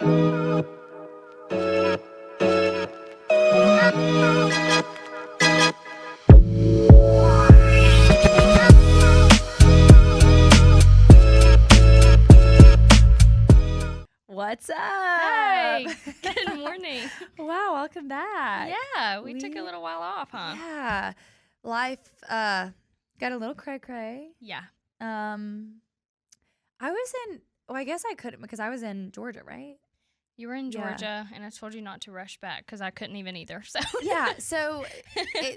What's up? Hi. Good morning. Wow, welcome back. Yeah, we took a little while off, huh? Yeah. Life got a little cray-cray. Yeah. I guess I couldn't because I was in Georgia, right? You were in Georgia, and I told you not to rush back because I couldn't even either. So Yeah, so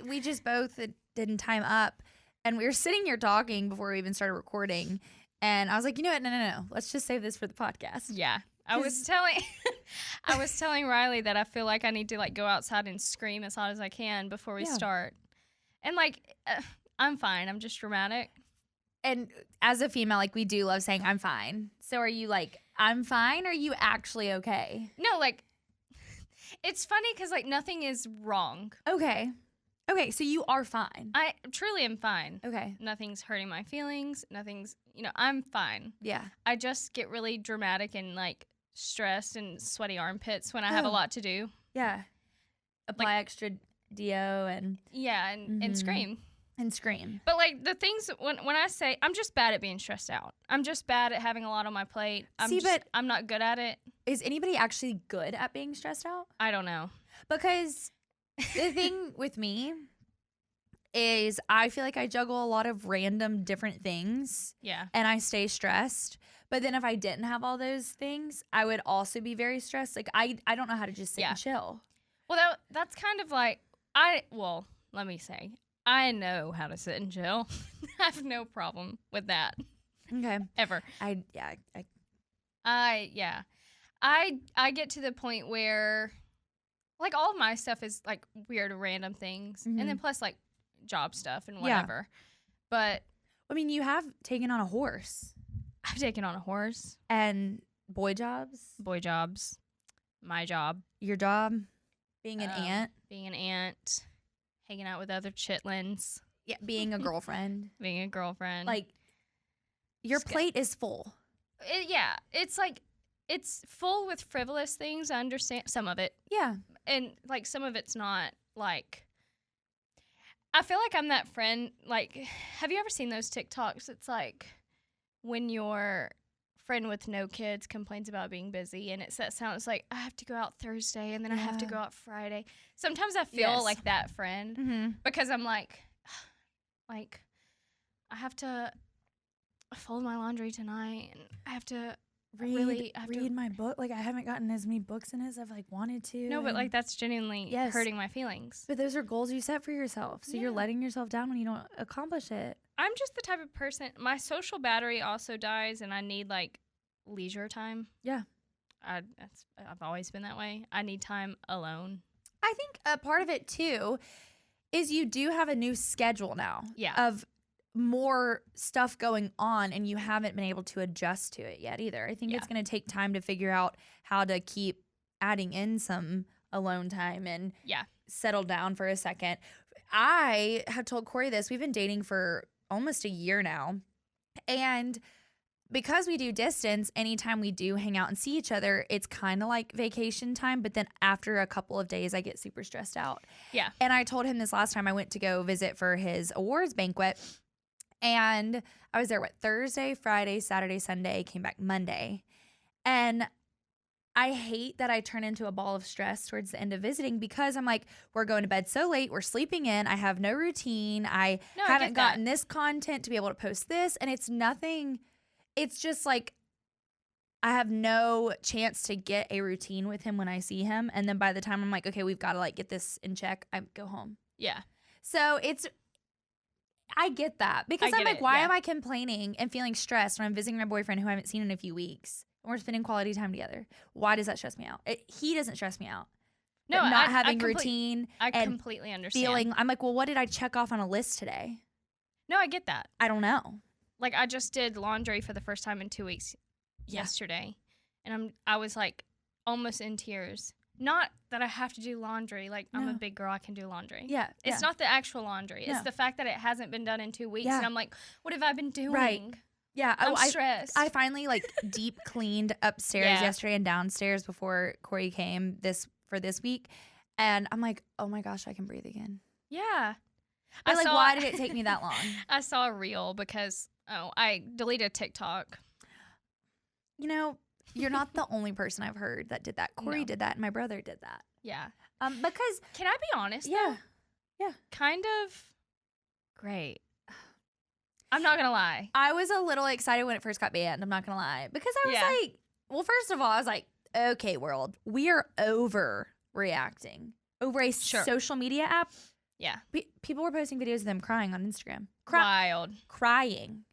we just both didn't time up, and we were sitting here talking before we even started recording, and I was like, you know what? No. Let's just save this for the podcast. Yeah. I was telling Riley that I feel like I need to like go outside and scream as loud as I can before we start. And I'm fine. I'm just dramatic. And as a female, like, we do love saying I'm fine. So are you like, I'm fine, or are you actually okay? No, like, it's funny because like nothing is wrong. Okay, so you are fine. I truly am fine. Okay. Nothing's hurting my feelings. I'm fine. Yeah. I just get really dramatic and like stressed and sweaty armpits when I have a lot to do. Yeah. Apply extra deo and... Yeah, and scream. And scream. But like the things, when I say, I'm just bad at being stressed out. I'm just bad at having a lot on my plate. I'm not good at it. Is anybody actually good at being stressed out? I don't know. Because the thing with me is I feel like I juggle a lot of random different things. Yeah. And I stay stressed. But then if I didn't have all those things, I would also be very stressed. Like, I don't know how to just sit and chill. Well, that's kind of like, let me say, I know how to sit and chill. I have no problem with that. Okay. Ever. I get to the point where, like, all of my stuff is, like, weird random things. And then plus, like, job stuff and whatever. But I mean, you have taken on a horse. I've taken on a horse. And boy jobs. My job. Your job. Being an aunt. Being an aunt. Hanging out with other chitlins. Yeah, being a girlfriend. Being a girlfriend. Like, your plate is full. It's like, it's full with frivolous things. I understand some of it. Yeah. And, like, some of it's not, like, I feel like I'm that friend. Like, have you ever seen those TikToks? It's like when your friend with no kids complains about being busy, and it sounds like, I have to go out Thursday, and then I have to go out Friday. Sometimes I feel like that friend because I'm like, I have to fold my laundry tonight, and I have to read my book. Like, I haven't gotten as many books in as I've like wanted to. No, but like that's genuinely hurting my feelings. But those are goals you set for yourself, so you're letting yourself down when you don't accomplish it. I'm just the type of person, my social battery also dies, and I need like leisure time. Yeah. I've always been that way. I need time alone. I think a part of it too is you do have a new schedule now. Yeah. Of more stuff going on, and you haven't been able to adjust to it yet either. I think it's going to take time to figure out how to keep adding in some alone time and settle down for a second. I have told Corey this. We've been dating for almost a year now, and because we do distance, anytime we do hang out and see each other, it's kind of like vacation time. But then after a couple of days, I get super stressed out. Yeah. And I told him this last time I went to go visit for his awards banquet. And I was there, Thursday, Friday, Saturday, Sunday, came back Monday. And I hate that I turn into a ball of stress towards the end of visiting because I'm like, we're going to bed so late, we're sleeping in, I have no routine, I haven't gotten this content to be able to post this. And it's nothing, it's just like I have no chance to get a routine with him when I see him. And then by the time I'm like, okay, we've got to like get this in check, I go home. Yeah. So I get that because I'm like, why am I complaining and feeling stressed when I'm visiting my boyfriend who I haven't seen in a few weeks and we're spending quality time together? Why does that stress me out? He doesn't stress me out. No, not having routine. I completely understand. I'm like, well, what did I check off on a list today? No, I get that. I don't know. Like, I just did laundry for the first time in 2 weeks yesterday, and I was like almost in tears. Not that I have to do laundry. Like, I'm a big girl. I can do laundry. Yeah. It's not the actual laundry. It's the fact that it hasn't been done in 2 weeks. And I'm like, what have I been doing? Right. Yeah, I'm stressed. I finally like deep cleaned upstairs yesterday and downstairs before Corey came this week, and I'm like, oh my gosh, I can breathe again. Yeah. But like, why did it take me that long? I saw a reel because I deleted TikTok. You know, you're not the only person I've heard that did that. Corey did that, and my brother did that. Yeah. Because can I be honest? Yeah. Though? Yeah. Kind of great. I'm not gonna lie. I was a little excited when it first got banned. I'm not gonna lie, because I was like, well, first of all, I was like, okay, world, we are overreacting over a social media app. Yeah. People were posting videos of them crying on Instagram. Wild. Crying.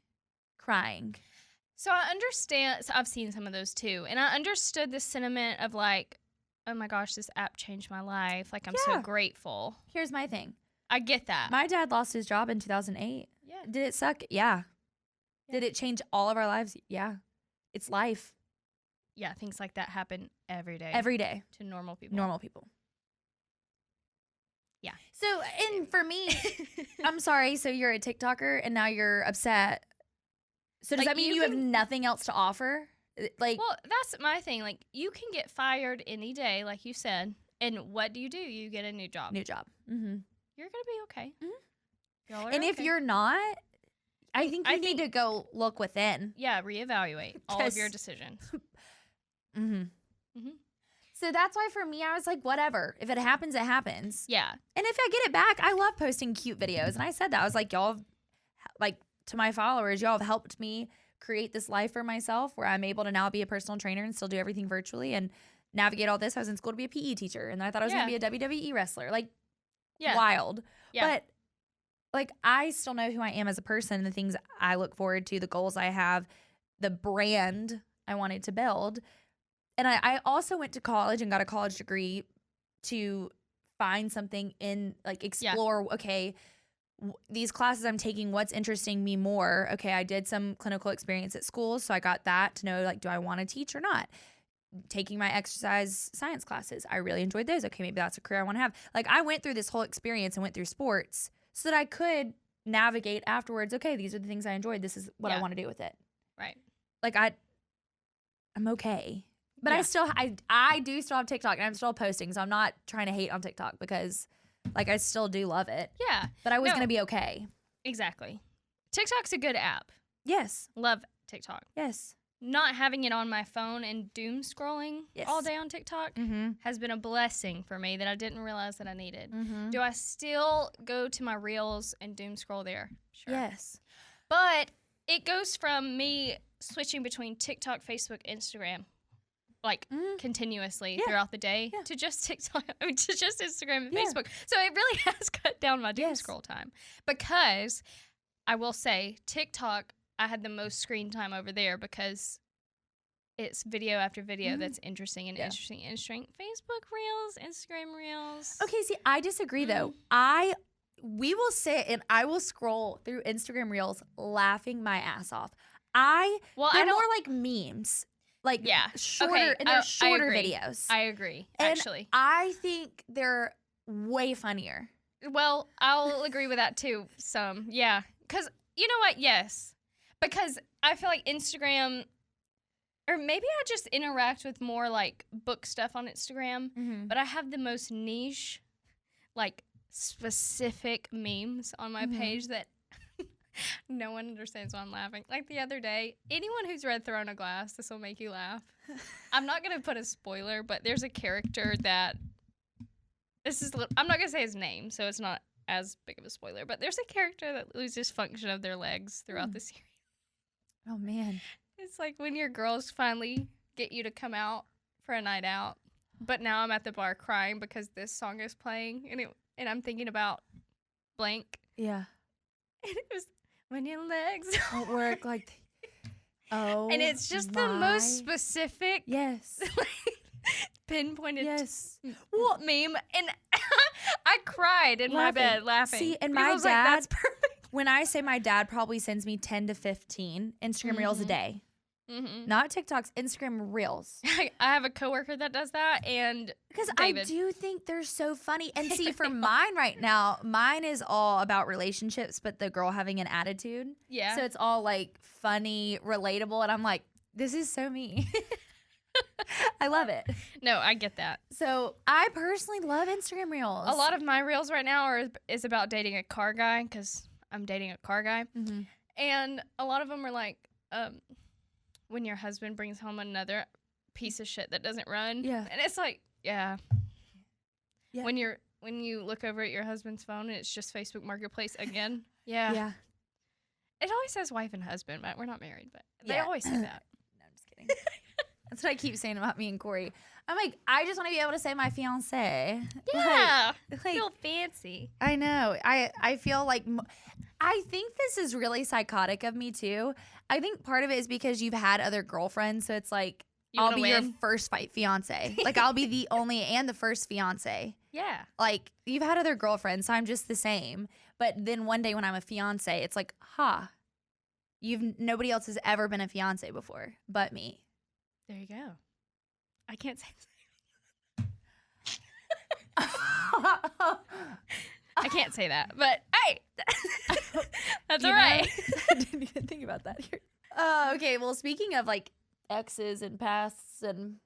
So I understand. So I've seen some of those too, and I understood the sentiment of like, oh my gosh, this app changed my life. Like, I'm so grateful. Here's my thing. I get that. My dad lost his job in 2008. Yeah. Did it suck? Yeah. Did it change all of our lives? Yeah. It's life. Yeah, things like that happen every day. Every day. To normal people. Yeah. So, and for me, I'm sorry. So you're a TikToker and now you're upset. So does that mean you have nothing else to offer? Like, well, that's my thing. Like, you can get fired any day, like you said. And what do? You get a new job. Mm-hmm. You're going to be okay. Mm-hmm. And if you're not, I think you need to go look within. Yeah, reevaluate all of your decisions. Mm-hmm. Mm-hmm. So that's why for me, I was like, whatever. If it happens, it happens. Yeah. And if I get it back, I love posting cute videos. And I said that. I was like, y'all, like, to my followers, y'all have helped me create this life for myself where I'm able to now be a personal trainer and still do everything virtually and navigate all this. I was in school to be a PE teacher, and I thought I was going to be a WWE wrestler. Like, wild. Yeah. But, like, I still know who I am as a person, the things I look forward to, the goals I have, the brand I wanted to build. And I also went to college and got a college degree to find something in, like, explore, okay, these classes I'm taking, what's interesting me more? Okay, I did some clinical experience at school, so I got that to know, like, do I want to teach or not? Taking my exercise science classes, I really enjoyed those. Okay, maybe that's a career I want to have. Like, I went through this whole experience and went through sports so that I could navigate afterwards. Okay, these are the things I enjoyed. This is what I want to do with it. Right. Like, I'm okay. But I do still have TikTok, and I'm still posting, so I'm not trying to hate on TikTok because, like, I still do love it. Yeah. But I was going to be okay. Exactly. TikTok's a good app. Yes. Love TikTok. Yes. Not having it on my phone and doom scrolling all day on TikTok has been a blessing for me that I didn't realize that I needed. Do I still go to my reels and doom scroll there? Sure. Yes. But it goes from me switching between TikTok, Facebook, Instagram, like continuously throughout the day to just TikTok, to just Instagram and Facebook. So it really has cut down my doom scroll time, because I will say TikTok, I had the most screen time over there because it's video after video that's interesting and interesting. Facebook Reels, Instagram Reels. Okay, see, I disagree though. We will sit and I will scroll through Instagram Reels laughing my ass off. They're more like memes. Like shorter, and they're shorter videos. I agree, and actually. I think they're way funnier. Well, I'll agree with that too, some. Yeah, because you know what? Yes. Because I feel like Instagram, or maybe I just interact with more like book stuff on Instagram, but I have the most niche, like specific memes on my page that no one understands why I'm laughing. Like the other day, anyone who's read Thrown a Glass, this will make you laugh. I'm not going to put a spoiler, but there's a character that, I'm not going to say his name, so it's not as big of a spoiler, but there's a character that loses function of their legs throughout the series. Oh, man. It's like when your girls finally get you to come out for a night out, but now I'm at the bar crying because this song is playing, and I'm thinking about blank. Yeah. And it was when your legs don't work like, and it's just the most specific. Yes. Pinpointed meme, and I cried in my bed laughing. See, and my dad, that's perfect. When I say my dad probably sends me 10 to 15 Instagram Reels a day. Not TikToks, Instagram Reels. I have a coworker that does that, and Because I David. do think they're so funny. And see, for mine right now, mine is all about relationships, but the girl having an attitude. Yeah. So it's all like funny, relatable. And I'm like, this is so me. I love it. No, I get that. So I personally love Instagram Reels. A lot of my reels right now is about dating a car guy, because I'm dating a car guy. Mm-hmm. And a lot of them are like, when your husband brings home another piece of shit that doesn't run. Yeah. And it's like, yeah. Yeah. When you look over at your husband's phone and it's just Facebook Marketplace again. Yeah. Yeah. It always says wife and husband, but we're not married, but they Yeah. always say that. No, I'm just kidding. That's what I keep saying about me and Corey. I'm like, I just want to be able to say my fiance. Yeah. Like, Feel fancy. I know. I feel like I think this is really psychotic of me too. I think part of it is because you've had other girlfriends, so it's like I'll be your first fight fiance. Like I'll be the only and the first fiance. Yeah. Like you've had other girlfriends, so I'm just the same. But then one day when I'm a fiance, it's like, nobody else has ever been a fiance before but me. There you go. I can't say I can't say that, but hey, that's all right. I didn't even think about that here. Okay, well, speaking of like exes and pasts, and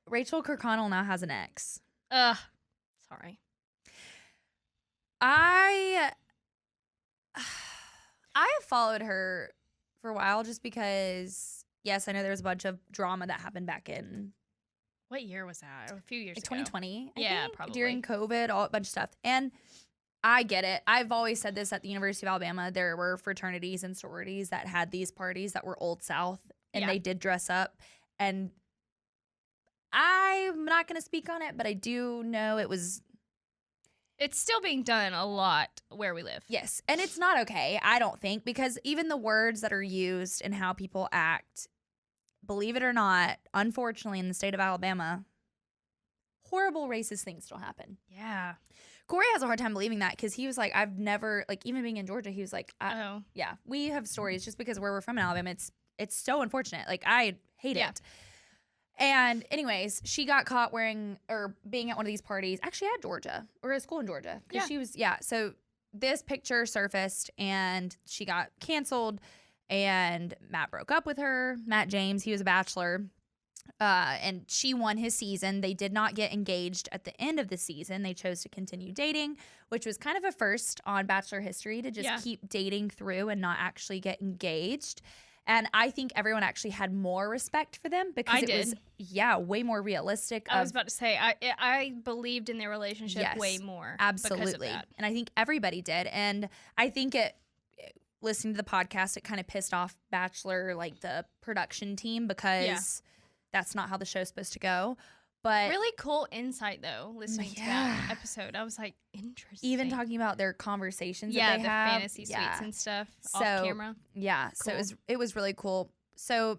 Rachael Kirkconnell now has an ex. Sorry. I have followed her for a while just because, yes, I know there was a bunch of drama that happened back in What year was that? A few years like ago. 2020. I Yeah, think, probably. during COVID, a bunch of stuff. And I get it. I've always said this at the University of Alabama. There were fraternities and sororities that had these parties that were Old South, and Yeah. they did dress up. And I'm not going to speak on it, but I do know it was. It's still being done a lot where we live. Yes. And it's not okay, I don't think, because even the words that are used and how people act, believe it or not, unfortunately, in the state of Alabama, horrible racist things still happen. Yeah. Corey has a hard time believing that because he was like, I've never, like, even being in Georgia, he was like, yeah, we have stories just because where we're from in Alabama. It's so unfortunate. Like, I hate it. And anyways, she got caught wearing or being at one of these parties, actually at Georgia or a school in Georgia. Because she was, so this picture surfaced and she got canceled and Matt broke up with her. Matt James, he was a bachelor. And she won his season. They did not get engaged at the end of the season. They chose to continue dating, which was kind of a first on Bachelor history to just keep dating through and not actually get engaged. And I think everyone actually had more respect for them because was way more realistic. I was about to say, I believed in their relationship way more. Absolutely. Because of that. And I think everybody did. And I think listening to the podcast, it kind of pissed off Bachelor, like the production team, because that's not how the show's supposed to go. But really cool insight, though, listening to that episode. I was like, interesting. Even talking about their conversations that they the have. fantasy suites and stuff off camera. Yeah, Cool. so it was really cool. So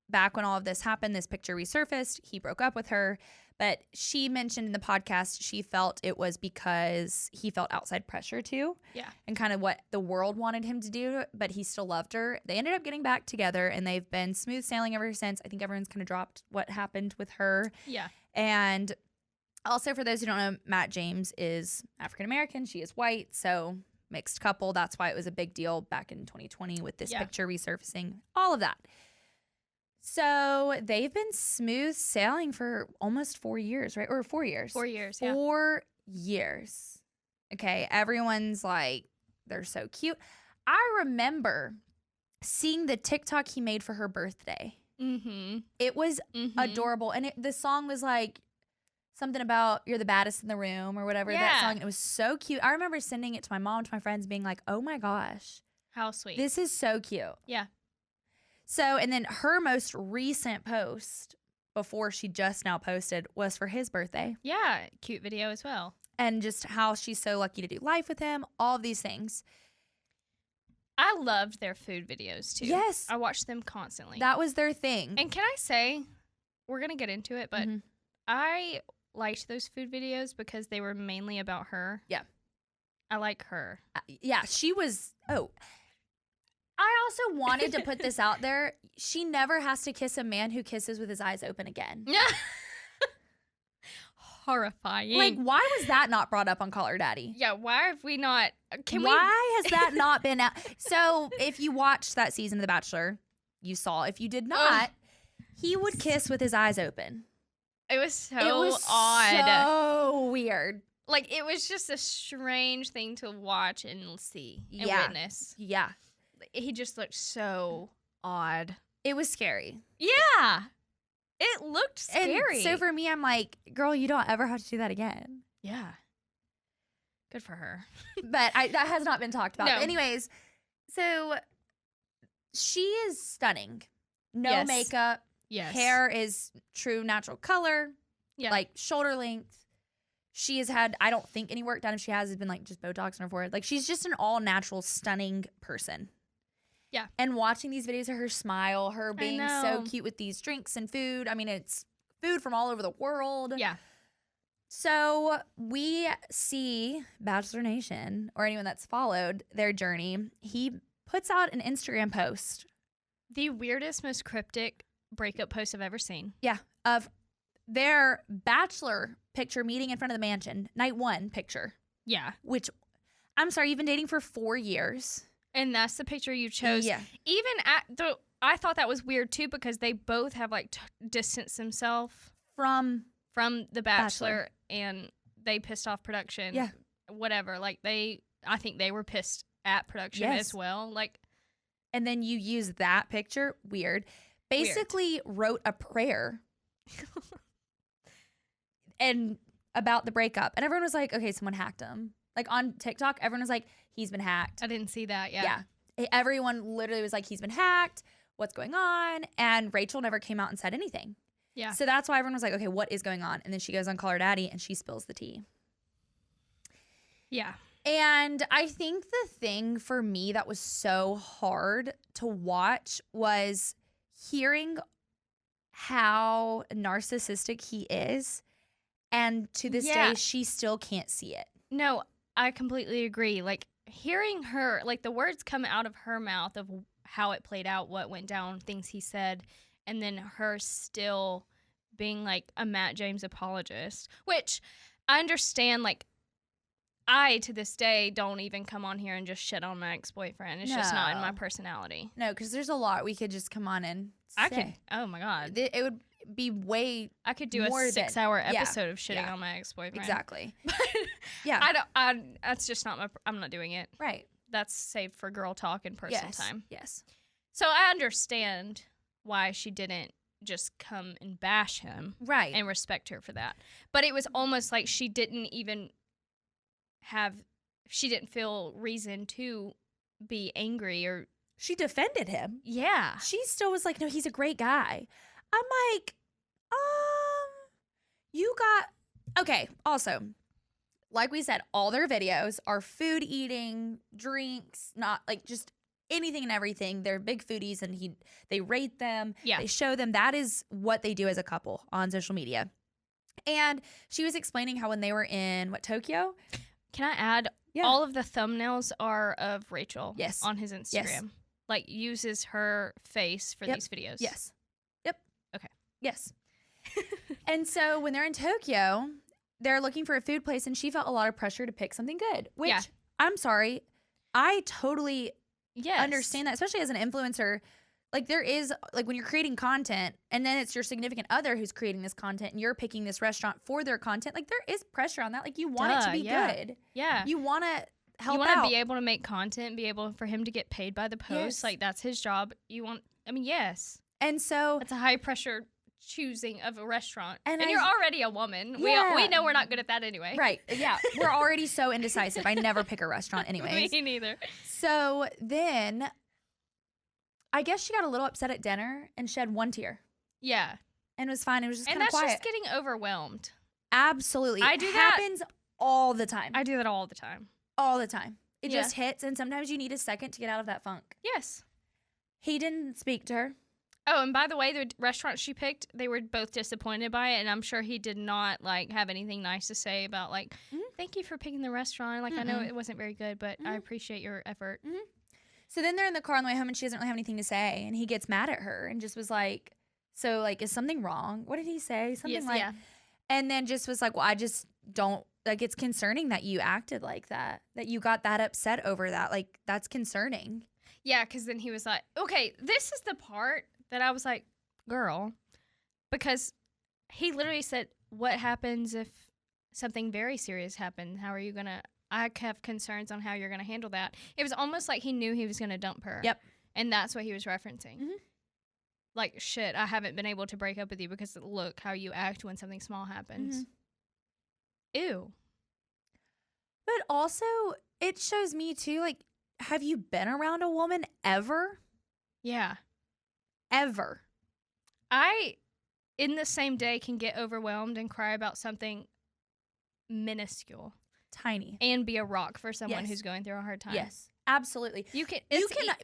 back when all of this happened, this picture resurfaced. He broke up with her. But she mentioned in the podcast she felt it was because he felt outside pressure too. Yeah. And kind of what the world wanted him to do, but he still loved her. They ended up getting back together and they've been smooth sailing ever since. I think everyone's kind of dropped what happened with her. Yeah. And also, for those who don't know, Matt James is African American. She is white. So mixed couple. That's why it was a big deal back in 2020 with this picture resurfacing. All of that. So they've been smooth sailing for almost 4 years, right? Or 4 years. 4 years, 4 years. Okay, everyone's like, they're so cute. I remember seeing the TikTok he made for her birthday. Mm-hmm. It was adorable. And the song was like something about you're the baddest in the room or whatever, that song. It was so cute. I remember sending it to my mom, to my friends, being like, oh my gosh. How sweet. This is so cute. Yeah. So, and then her most recent post before she just now posted was for his birthday. Yeah, cute video as well. And just how she's so lucky to do life with him, all of these things. I loved their food videos too. Yes. I watched them constantly. That was their thing. And can I say, we're going to get into it, but I liked those food videos because they were mainly about her. Yeah. I like her. Yeah, she was, I also wanted to put this out there. She never has to kiss a man who kisses with his eyes open again. Horrifying. Like, why was that not brought up on Call Her Daddy? Yeah, why have we not? Why has that not been out? So, if you watched that season of The Bachelor, you saw. If you did not, he would kiss with his eyes open. It was so odd. So weird. Like, it was just a strange thing to watch and see and witness. Yeah. He just looked so odd. It was scary. Yeah. It looked scary. And so for me, I'm like, girl, you don't ever have to do that again. Yeah. Good for her. But that has not been talked about. No. But anyways, so she is stunning. No makeup. Yes. Hair is true natural color. Yeah. Like shoulder length. She has had, I don't think any work done. If she has, it's been like just Botox in her forehead. Like she's just an all natural, stunning person. Yeah. And watching these videos of her smile, her being so cute with these drinks and food. I mean, it's food from all over the world. Yeah. So we see Bachelor Nation, or anyone that's followed their journey, he puts out an Instagram post. The weirdest, most cryptic breakup post I've ever seen. Yeah. Of their Bachelor picture meeting in front of the mansion. Night 1 picture. Yeah. Which, I'm sorry, you've been dating for 4 years. And that's the picture you chose. Yeah. Even I thought that was weird too because they both have like distanced themselves From the Bachelor and they pissed off production. Yeah. Whatever. Like I think they were pissed at production as well. Like, and then you use that picture. Weird. Basically wrote a prayer. And about the breakup. And everyone was like, okay, someone hacked him. Like on TikTok, everyone was like, he's been hacked. I didn't see that. Yeah. Everyone literally was like, he's been hacked. What's going on? And Rachel never came out and said anything. Yeah. So that's why everyone was like, okay, what is going on? And then she goes on Call Her Daddy and she spills the tea. Yeah. And I think the thing for me that was so hard to watch was hearing how narcissistic he is. And to this day, she still can't see it. No, I completely agree. Like hearing her, like the words come out of her mouth of how it played out, what went down, things he said, and then her still being like a Matt James apologist, which I understand. Like I, to this day, don't even come on here and just shit on my ex-boyfriend. It's just not in my personality. No, because there's a lot we could just come on and say. Oh my God. It would be way I could do more a 6-hour episode of shitting yeah. on my ex-boyfriend. Exactly. Yeah. That's just not I'm not doing it. Right. That's saved for girl talk and personal time. Yes. So I understand why she didn't just come and bash him. Right. And respect her for that. But it was almost like she didn't feel reason to be angry or. She defended him. Yeah. She still was like, no, he's a great guy. I'm like, you got, okay. Also, like we said, all their videos are food eating, drinks, not like just anything and everything. They're big foodies and they rate them. Yeah. They show them. That is what they do as a couple on social media. And she was explaining how when they were in, Tokyo? Can I add, all of the thumbnails are of Rachel. Yes. On his Instagram. Yes. Like, uses her face for these videos. Yes. Yep. Okay. Yes. And so when they're in Tokyo, they're looking for a food place, and she felt a lot of pressure to pick something good, which I'm sorry. I totally understand that, especially as an influencer. Like there is, like when you're creating content and then it's your significant other who's creating this content and you're picking this restaurant for their content, like there is pressure on that. Like you want it to be good. Yeah. You want to help You want to be able to make content, be able for him to get paid by the post. Yes. Like that's his job. Yes. And so it's a high pressure choosing of a restaurant. And you're you're already a woman. Yeah. We know we're not good at that anyway. Right. Yeah. We're already so indecisive. I never pick a restaurant anyways. Me neither. So then I guess she got a little upset at dinner and shed one tear. Yeah. And it was fine. It was just kind of quiet. quiet. And that's just getting overwhelmed. Absolutely. I do it that. happens all the time. I do that all the time. All the time. It just hits, and sometimes you need a second to get out of that funk. Yes. He didn't speak to her. Oh, and by the way, the restaurant she picked, they were both disappointed by it, and I'm sure he did not have anything nice to say about thank you for picking the restaurant. I know it wasn't very good, but I appreciate your effort. So then they're in the car on the way home and she doesn't really have anything to say. And he gets mad at her and just was like, so like, is something wrong? What did he say? Something like, and then just was like, well, I just don't, like, it's concerning that you acted like that you got that upset over that. Like, that's concerning. Yeah, because then he was like, okay, this is the part that I was like, girl, because he literally said, what happens if something very serious happened? How are you going to, I have concerns on how you're going to handle that. It was almost like he knew he was going to dump her. Yep. And that's what he was referencing. Mm-hmm. Like, shit, I haven't been able to break up with you because look how you act when something small happens. Mm-hmm. Ew. But also, it shows me too, like, have you been around a woman ever? Yeah. Ever. I, in the same day, can get overwhelmed and cry about something minuscule. Tiny. And be a rock for someone who's going through a hard time. Yes. Absolutely. You can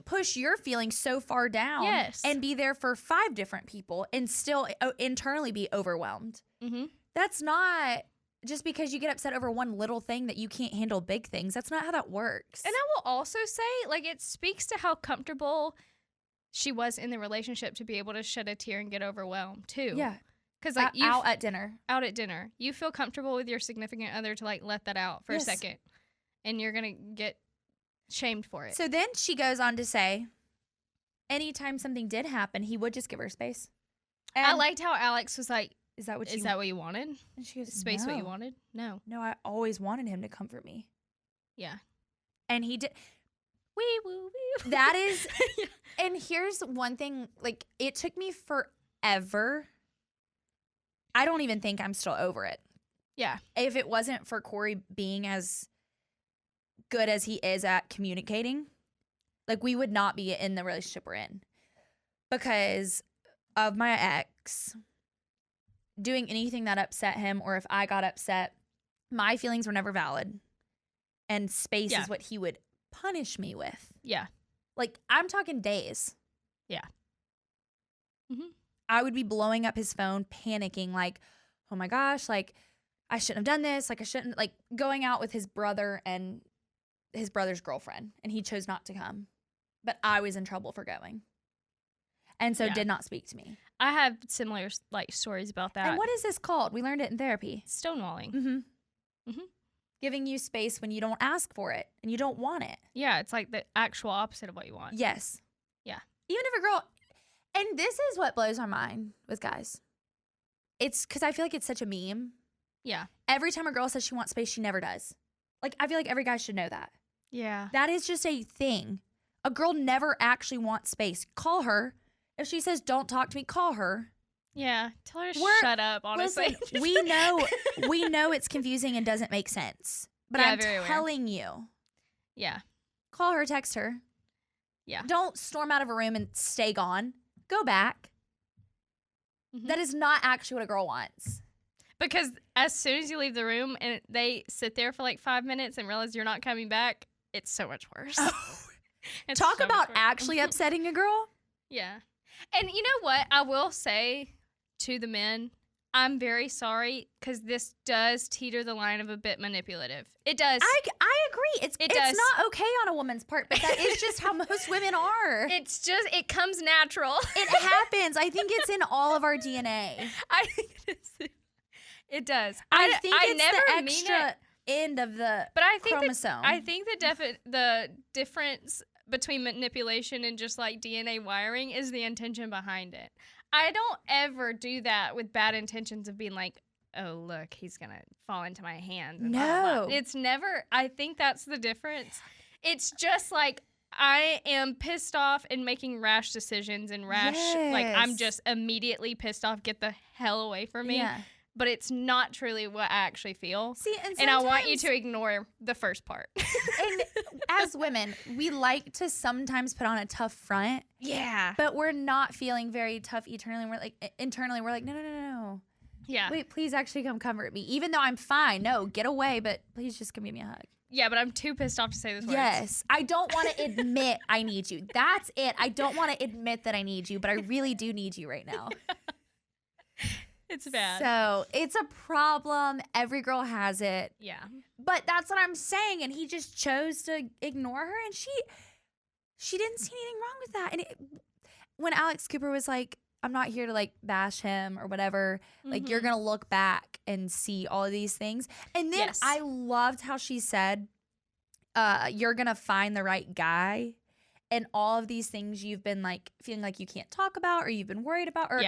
push your feelings so far down and be there for 5 different people and still internally be overwhelmed. Mm-hmm. That's not just because you get upset over one little thing that you can't handle big things. That's not how that works. And I will also say, like, it speaks to how comfortable she was in the relationship to be able to shed a tear and get overwhelmed too. Yeah. Because like out at dinner. Out at dinner. You feel comfortable with your significant other to like let that out for a second. And you're going to get shamed for it. So then she goes on to say, anytime something did happen, he would just give her space. And I liked how Alex was like, Is that what you wanted? And she goes, space what you wanted? No. No, I always wanted him to comfort me. Yeah. And he did. Wee woo wee. That is, and here's one thing, like, it took me forever. I don't even think I'm still over it. Yeah. If it wasn't for Corey being as good as he is at communicating, like, we would not be in the relationship we're in because of my ex doing anything that upset him, or if I got upset, my feelings were never valid, and space is what he would punish me with. Yeah. Like, I'm talking days. Yeah. Mm-hmm. I would be blowing up his phone, panicking, like, oh my gosh, like, I shouldn't have done this. Like, I shouldn't, like, going out with his brother and his brother's girlfriend, and he chose not to come. But I was in trouble for going. And so did not speak to me. I have similar, like, stories about that. And what is this called? We learned it in therapy. Stonewalling. Mm-hmm. Mm-hmm. Giving you space when you don't ask for it and you don't want it. Yeah, it's like the actual opposite of what you want. Yes. Yeah. Even if a girl, and this is what blows our mind with guys. It's because I feel like it's such a meme. Yeah. Every time a girl says she wants space, she never does. Like, I feel like every guy should know that. Yeah. That is just a thing. A girl never actually wants space. Call her. If she says, don't talk to me, call her. Yeah. Tell her to shut up, honestly. Listen, we know it's confusing and doesn't make sense. But I'm telling you. Yeah. Call her, text her. Yeah. Don't storm out of a room and stay gone. Go back. Mm-hmm. That is not actually what a girl wants. Because as soon as you leave the room and they sit there for like 5 minutes and realize you're not coming back, it's so much worse. Oh. Talk so about actually upsetting a girl. Yeah. And you know what? I will say to the men, I'm very sorry because this does teeter the line of a bit manipulative. It does. I agree. It's not okay on a woman's part, but that is just how most women are. It's just, it comes natural. It happens. I think it's in all of our DNA. I think it is. It does. I think it's never the extra end of the chromosome. I think the difference between manipulation and just like DNA wiring is the intention behind it. I don't ever do that with bad intentions of being like, oh, look, he's going to fall into my hands. And no. Blah, blah, blah. It's never, I think that's the difference. It's just like, I am pissed off and making rash decisions and rash, like I'm just immediately pissed off, get the hell away from me. Yeah. But it's not truly what I actually feel. See, and I want you to ignore the first part. And as women, we like to sometimes put on a tough front. Yeah. But we're not feeling very tough internally. We're like, no. Yeah. Wait, please actually come comfort me. Even though I'm fine. No, get away, but please just come give me a hug. Yeah, but I'm too pissed off to say those words. Yes. I don't want to admit I need you. That's it. I don't want to admit that I need you, but I really do need you right now. It's bad. So it's a problem. Every girl has it. Yeah. But that's what I'm saying. And he just chose to ignore her. And she didn't see anything wrong with that. And when Alex Cooper was like, I'm not here to like bash him or whatever. Like, you're going to look back and see all of these things. And then I loved how she said, you're going to find the right guy. And all of these things you've been like feeling like you can't talk about or you've been worried about or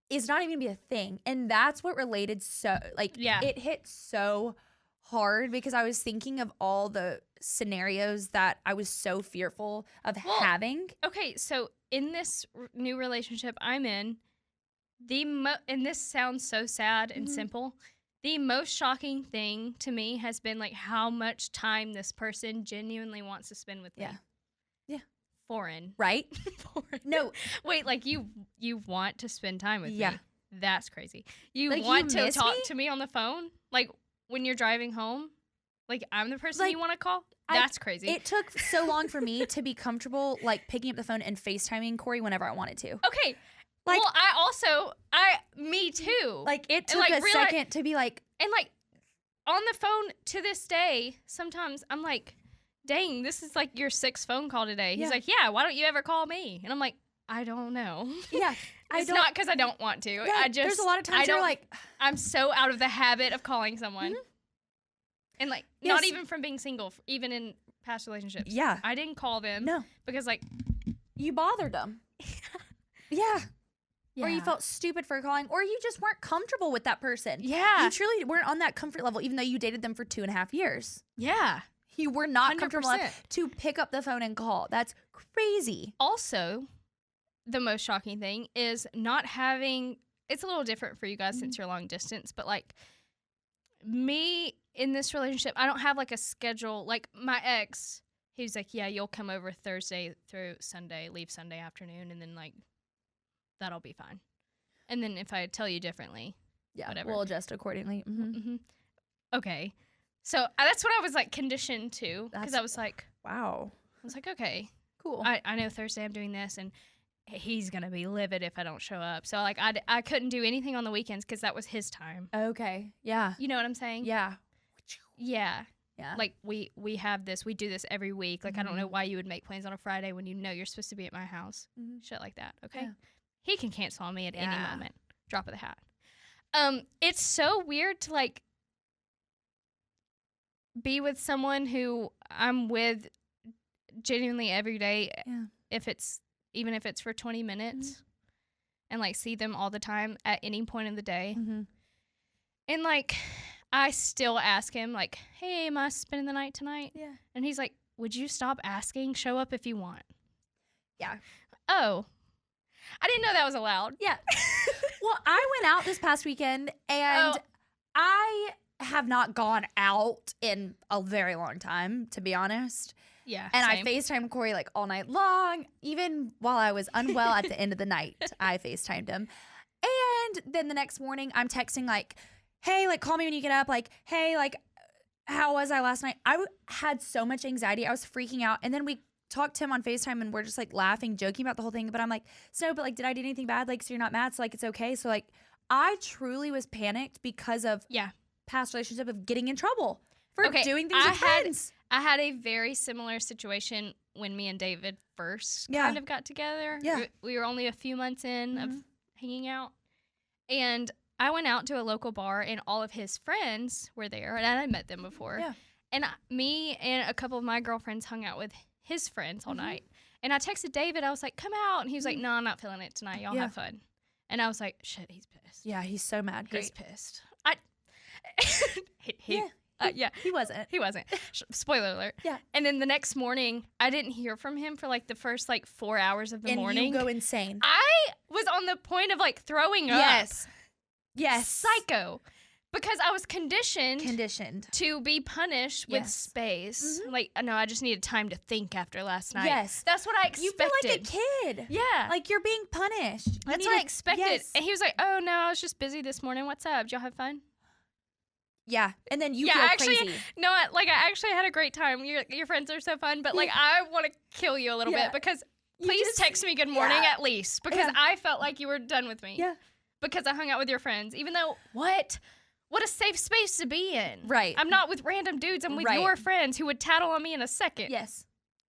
is not even gonna be a thing. And that's what related so like it hit so hard because I was thinking of all the scenarios that I was so fearful of having. Okay, so in this new relationship I'm in, and this sounds so sad and simple, the most shocking thing to me has been like how much time this person genuinely wants to spend with me. Foreign. Right? Foreign. No. Wait, like you want to spend time with me. That's crazy. You like, want to talk to me on the phone? Like when you're driving home? Like I'm the person you want to call? That's crazy. It took so long for me to be comfortable like picking up the phone and FaceTiming Corey whenever I wanted to. Okay. Like, well, me too. Like it took a second to be like. And like on the phone to this day, sometimes I'm like, dang, this is like your 6th phone call today. He's like, yeah, why don't you ever call me? And I'm like, I don't know. Yeah. It's not because I don't want to. Right. There's a lot of times you're like. I'm so out of the habit of calling someone. And like, not even from being single, even in past relationships. Yeah. I didn't call them. No. Because like. You bothered them. Yeah. Or you felt stupid for calling, or you just weren't comfortable with that person. Yeah. You truly weren't on that comfort level, even though you dated them for 2.5 years. Yeah. You were not 100%. comfortable enough to pick up the phone and call. That's crazy. Also, the most shocking thing is not having, it's a little different for you guys since you're long distance, but like me in this relationship, I don't have like a schedule. Like my ex, he was like, yeah, you'll come over Thursday through Sunday, leave Sunday afternoon, and then like that'll be fine. And then if I tell you differently, whatever. We'll adjust accordingly. Okay. So that's what I was like conditioned to because I was like, wow. I was like, okay, cool. I know Thursday I'm doing this and he's going to be livid if I don't show up. So like I couldn't do anything on the weekends because that was his time. Okay. Yeah. You know what I'm saying? Yeah. Yeah. Yeah. Like we have this, we do this every week. Like I don't know why you would make plans on a Friday when you know you're supposed to be at my house. Shit like that. Okay. Yeah. He can cancel on me at any moment. Drop of the hat. It's so weird to like be with someone who I'm with genuinely every day. Yeah. Even if it's for 20 minutes and like see them all the time at any point in the day. And like I still ask him like, hey, am I spending the night tonight? Yeah. And he's like, would you stop asking? Show up if you want. Yeah. Oh, I didn't know that was allowed. Yeah. Well, I went out this past weekend and I have not gone out in a very long time, to be honest. Yeah. And same. I FaceTimed Corey like all night long, even while I was unwell at the end of the night. I FaceTimed him. And then the next morning I'm texting like, hey, like call me when you get up. Like, hey, like how was I last night? I had so much anxiety. I was freaking out. And then we talked to him on FaceTime and we're just like laughing, joking about the whole thing. But I'm like, so, but like, did I do anything bad? Like, so you're not mad? So like, it's okay. So like, I truly was panicked because of past relationship of getting in trouble for doing things with friends. I had a very similar situation when me and David first kind of got together. Yeah. We were only a few months in of hanging out. And I went out to a local bar and all of his friends were there. And I met them before. Yeah. And me and a couple of my girlfriends hung out with his friends all night. And I texted David. I was like, come out. And he was like, no, I'm not feeling it tonight. Y'all have fun. And I was like, shit, he's pissed. Yeah, he's so mad. He's pissed. He wasn't. He wasn't. Spoiler alert. Yeah. And then the next morning, I didn't hear from him for like the first like 4 hours of the morning. And you go insane. I was on the point of like throwing up. Yes. Psycho. Because I was conditioned to be punished with space. Like, no, I just needed time to think after last night. Yes. That's what I expected. You feel like a kid. Yeah. Like you're being punished. That's what I expected. Yes. And he was like, oh, no, I was just busy this morning. What's up? Did y'all have fun? Yeah. And then you feel crazy. No, like I actually had a great time. Your friends are so fun. But like I want to kill you a little bit because please text me good morning at least. Because I felt like you were done with me. Yeah. Because I hung out with your friends. Even though, what a safe space to be in. Right. I'm not with random dudes. I'm with your friends who would tattle on me in a second. Yes.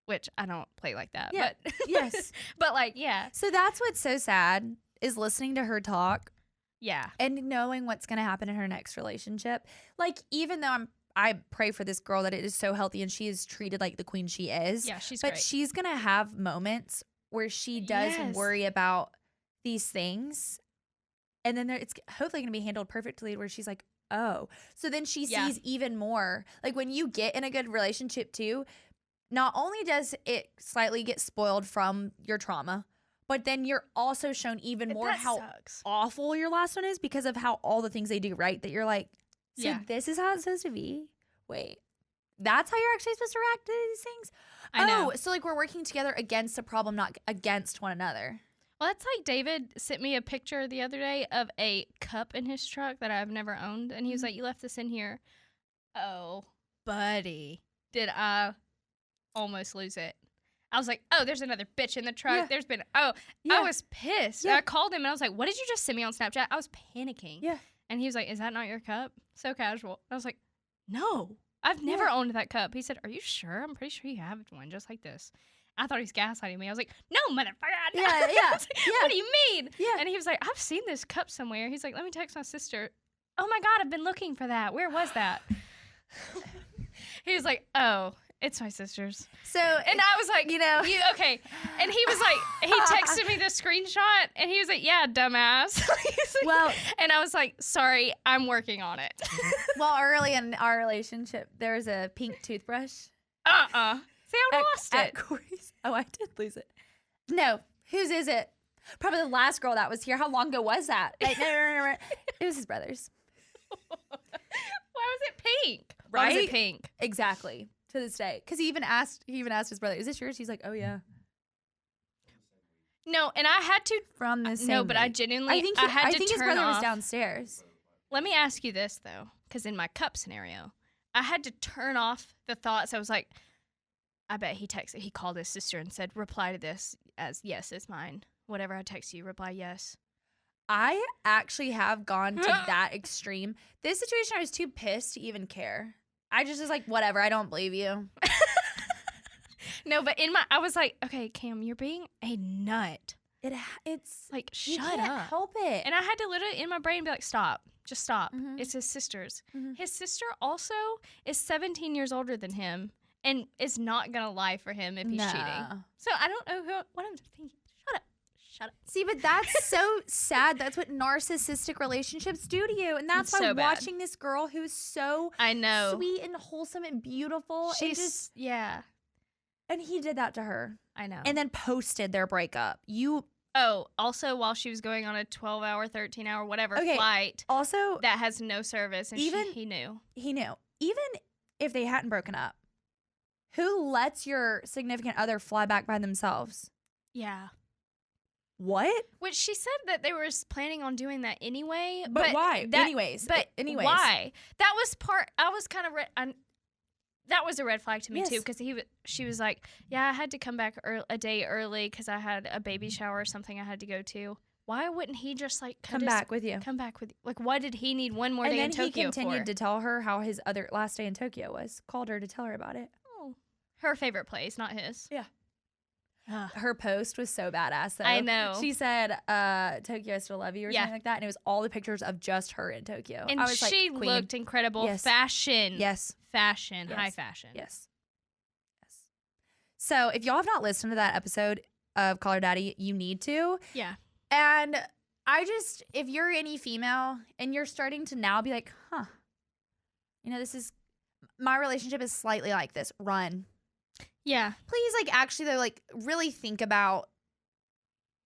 which I don't play like that. Yeah. But Yes. but like, yeah. So that's what's so sad is listening to her talk Yeah. and knowing what's going to happen in her next relationship. Like, even though I pray for this girl that it is so healthy and she is treated like the queen she is. Yeah, she's but great. she's going to have moments where she does Yes. worry about these things. And then it's hopefully going to be handled perfectly where she's like, oh. So then she Yeah. sees even more. Like, when you get in a good relationship too, not only does it slightly get spoiled from your trauma, but then you're also shown even more That how sucks. awful your last one is because of how all the things they do right that you're like, so Yeah. this is how it's supposed to be? Wait, that's how you're actually supposed to react to these things? I know. So like we're working together against a problem, not against one another. Well, that's like David sent me a picture the other day of a cup in his truck that I've never owned. And he was like, you left this in here. Oh, buddy. Did I almost lose it? I was like, oh, there's another bitch in the truck. Yeah. There's been, Yeah. I was pissed. Yeah. I called him and I was like, what did you just send me on Snapchat? I was panicking. Yeah. And he was like, is that not your cup? So casual. I was like, no, I've never owned that cup. He said, are you sure? I'm pretty sure you have one just like this. I thought he was gaslighting me. I was like, no, motherfucker. Yeah, I yeah, was like, yeah. What do you mean? Yeah. And he was like, I've seen this cup somewhere. He's like, let me text my sister. Oh my God, I've been looking for that. Where was that? He was like, oh, it's my sister's. So, And I was like, you know. okay. And he was like, he texted me the screenshot and he was like, yeah, dumbass. He's like- Well- and I was like, sorry, I'm working on it. well, early in our relationship, there was a pink toothbrush. See, I lost at it. Corey's. Oh, I did lose it. No, whose is it? Probably the last girl that was here. How long ago was that? Like, no. It was his brother's. Why was it pink? Right? Why was it pink? Exactly. To this day. Because he even asked his brother, is this yours? He's like, oh yeah. No, and I had to. From the same No, but I week. genuinely, I think had to his turn brother was off. downstairs. Let me ask you this though, because in my cup scenario, I had to turn off the thoughts. I was like, I bet he called his sister and said, reply to this as yes, it's mine. Whatever I text you, reply yes. I actually have gone to that extreme. This situation, I was too pissed to even care. I just was like, whatever, I don't believe you. No, but I was like, okay, Cam, you're being a nut. It's Like, you shut can't up. help it. And I had to literally in my brain be like, stop. Just stop. Mhm. It's his sister's. Mhm. His sister also is 17 years older than him and is not going to lie for him if he's cheating. No. So I don't know what I'm thinking. Shut up. See, but that's so sad. That's what narcissistic relationships do to you. And that's It's why so bad. watching this girl who's so I know. sweet and wholesome and beautiful, Yeah, and he did that to her. I know. And then posted their breakup. Also, while she was going on a 12-hour, 13-hour, whatever Okay. flight Also, that has no service, and Even- he knew. he knew. Even if they hadn't broken up, who lets your significant other fly back by themselves? Yeah. What? Which she said that they were planning on doing that anyway. But why? That, Anyways. But Anyways. why? That was I was kind of that was a red flag to me Yes. too, because she was like, yeah, I had to come back a day early because I had a baby shower or something I had to go to. Why wouldn't he just like Come back with you. Come back with you. Like, why did he need one more And day then in Tokyo he continued for? to tell her how his other last day in Tokyo was. Called her to tell her about it. Oh, her favorite place, not his. Yeah. Ugh. Her post was so badass though. I know. She said, Tokyo, I still love you or Yeah. something like that. And it was all the pictures of just her in Tokyo. And I was she like, queen. looked incredible. Yes. Fashion. Yes. Fashion. Yes. High fashion. Yes. Yes. So if y'all have not listened to that episode of Call Her Daddy, you need to. Yeah. And if you're any female and you're starting to now be like, my relationship is slightly like this, run. Yeah. Please, actually, though, really think about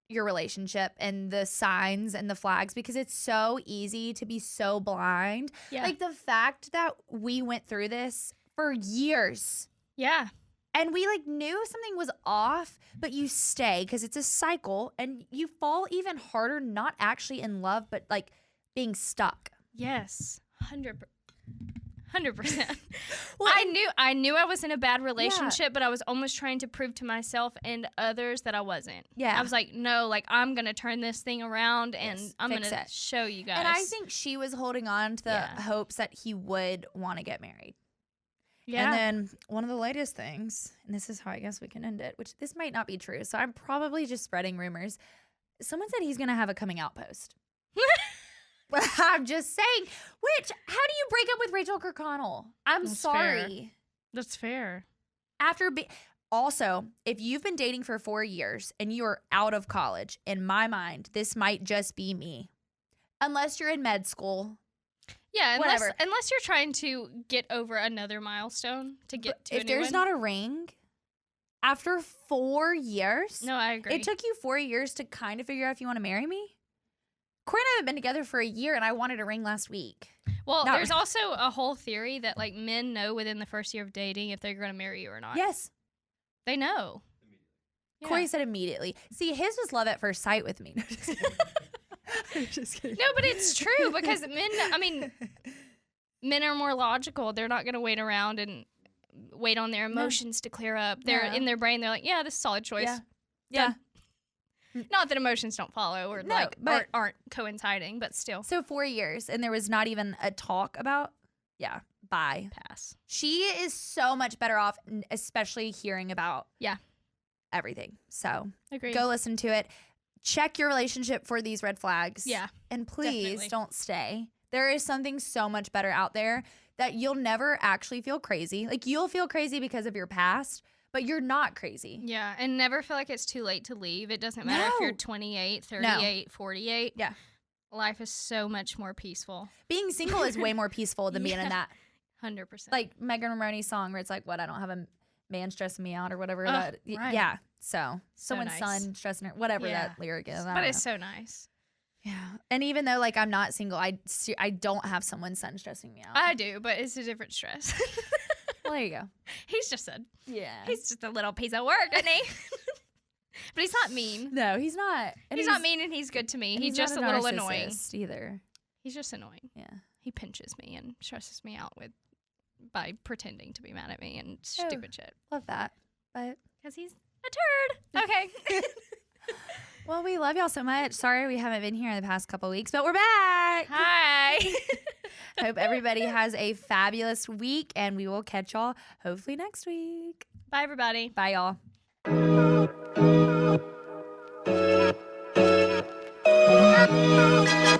your relationship and the signs and the flags because it's so easy to be so blind. Yeah. Like the fact that we went through this for years. Yeah. And we knew something was off, but you stay because it's a cycle and you fall even harder, not actually in love, but being stuck. Yes. 100%. Well, I knew I was in a bad relationship, but I was almost trying to prove to myself and others that I wasn't. Yeah. I was like, no, I'm going to turn this thing around and Yes, I'm going fix to it. show you guys. And I think she was holding on to the Yeah. hopes that he would want to get married. Yeah. And then one of the latest things, and this is how I guess we can end it, which this might not be true. So I'm probably just spreading rumors. Someone said he's going to have a coming out post. I'm just saying, how do you break up with Rachael Kirkconnell? I'm That's sorry. fair. That's fair. Also, if you've been dating for 4 years and you are out of college, in my mind, this might just be me. Unless you're in med school. Yeah, Whatever. unless you're trying to get over another milestone to get to If a new there's one. not a ring, after 4 years, No, I agree. it took you 4 years to kind of figure out if you want to marry me. Corey and I have been together for a year, and I wanted a ring last week. Well, Not there's really. also a whole theory that like men know within the first year of dating if they're going to marry you or not. Yes. They know. Yeah. Corey said immediately. See, his was love at first sight with me. No, just kidding. I'm just kidding. No, but it's true because men are more logical. They're not going to wait around and wait on their emotions to clear up. They're No. in their brain. They're like, yeah, this is a solid choice. Yeah. Yeah. Not that emotions don't follow or No, but- aren't coinciding, but still. So 4 years, and there was not even a talk about, bye. Pass. She is so much better off, especially hearing about Yeah. everything. So Agreed. go listen to it. Check your relationship for these red flags. Yeah. And please definitely. don't stay. There is something so much better out there that you'll never actually feel crazy. Like, you'll feel crazy because of your past, but you're not crazy. Yeah, and never feel like it's too late to leave. It doesn't matter if you're No. 28, 38, 48. Yeah. Life is so much more peaceful. Being single is way more peaceful than being in Yeah. that. 100%. Like Megan Ramoni's song where it's like, what, I don't have a man stressing me out or whatever. Right. Yeah. So someone's nice. son stressing her, whatever Yeah. that lyric is. I but don't it's know. so nice. Yeah. And even though like I'm not single, I don't have someone's son stressing me out. I do, but it's a different stress. Well, there you go. He's just Yeah. he's just a little piece of work, isn't he? But he's not mean. No, he's not. And He's not mean and he's good to me. and He's not just a little annoying. narcissist either. He's just annoying. Yeah. He pinches me and stresses me out by pretending to be mad at me and Oh. stupid shit. Love that. But Because he's a turd. Okay. well, we love y'all so much. Sorry we haven't been here in the past couple weeks, but we're back. Hi. Hope everybody has a fabulous week, and we will catch y'all hopefully next week. Bye, everybody. Bye, y'all. Thank you.